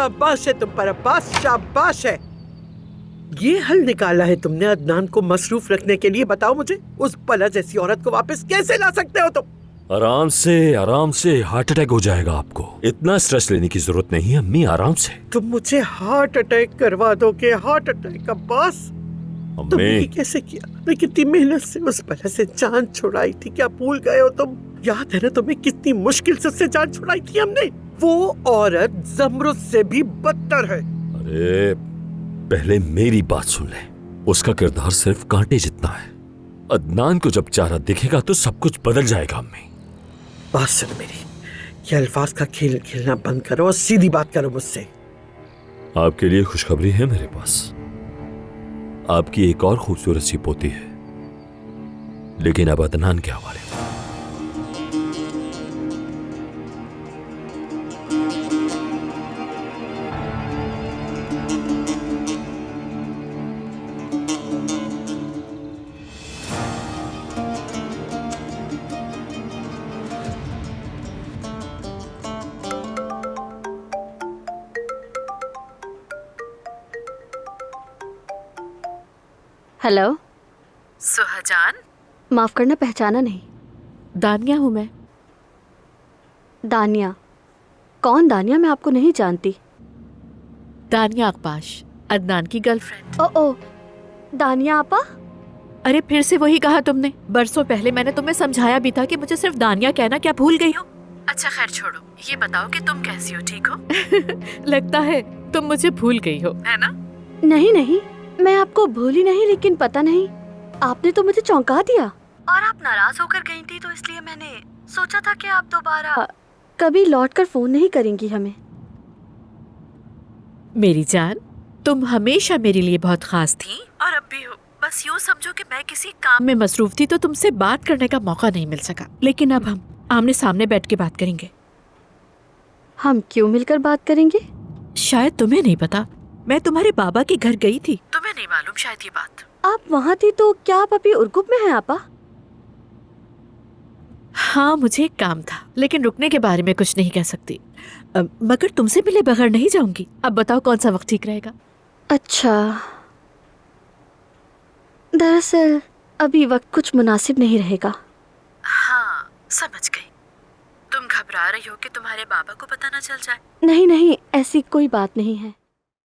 शाबाश है तुम पर अब्बास, शाबाश है। ये हल निकाला है तुमने अदनान को मसरूफ रखने के लिए। बताओ मुझे, उस पला जैसी औरत को वापस कैसे ला सकते हो तुम? आराम से, हार्ट अटैक हो जाएगा आपको। इतना स्ट्रेस लेने की जरूरत नहीं है अम्मी, आराम से। तुम मुझे हार्ट अटैक करवा दोगे? Heart attack Abbas? तुमने ये कैसे किया? मैं कितनी मेहनत से उस पला से जान छुड़ाई थी, क्या भूल गए हो तुम? याद है ना तुम्हें कितनी मुश्किल से उससे जान छुड़ाई थी हमने? वो औरत ज़मरुद से भी बदतर है। अरे पहले मेरी बात सुन ले, उसका किरदार सिर्फ कांटे जितना है। अदनान को जब चारा दिखेगा तो सब कुछ बदल जाएगा अम्मी। बात सुनो मेरी, ये अल्फाज का खेल खेलना बंद करो और सीधी बात करो मुझसे। आपके लिए खुशखबरी है मेरे पास। आपकी एक और खूबसूरत सी पोती है, लेकिन अब अदनान के हवाले। हेलो सुहाजान, माफ करना, पहचाना नहीं। दानिया हूँ मैं। दानिया? कौन दानिया? मैं आपको नहीं जानती। दानिया अकबाश, अदनान की गर्लफ्रेंड। ओ दानिया आपा? अरे फिर से वही कहा तुमने। बरसों पहले मैंने तुम्हें समझाया भी था कि मुझे सिर्फ दानिया कहना, क्या भूल गई हो? अच्छा खैर छोड़ो, ये बताओ कि तुम कैसी हो, ठीक हो? लगता है तुम मुझे भूल गई हो, है ना? नहीं, मैं आपको भूली नहीं, लेकिन पता नहीं, आपने तो मुझे चौंका दिया। और आप नाराज होकर गई थी, तो इसलिए मैंने सोचा था कि आप दोबारा कभी लौटकर फोन नहीं करेंगी हमें। मेरी जान, तुम हमेशा मेरे लिए बहुत खास थी और अब भी हो। बस यूँ समझो कि मैं किसी काम में मसरूफ थी तो तुमसे बात करने का मौका नहीं मिल सका, लेकिन अब हम आमने सामने बैठ के बात करेंगे। हम क्यों मिलकर बात करेंगे? शायद तुम्हें नहीं पता, मैं तुम्हारे बाबा के घर गई थी। तुम्हें नहीं मालूम शायद ये बात। आप वहाँ थी तो क्या आप अभी उर्गुप में हैं आपा? हाँ, मुझे एक काम था, लेकिन रुकने के बारे में कुछ नहीं कह सकती। मगर तुमसे मिले बगैर नहीं जाऊंगी। अब बताओ कौन सा वक्त ठीक रहेगा? अच्छा, दरअसल अभी वक्त कुछ मुनासिब नहीं रहेगा। हाँ समझ गई। तुम घबरा रही हो कि तुम्हारे बाबा को पता न चल जाए। नहीं, ऐसी कोई बात नहीं है।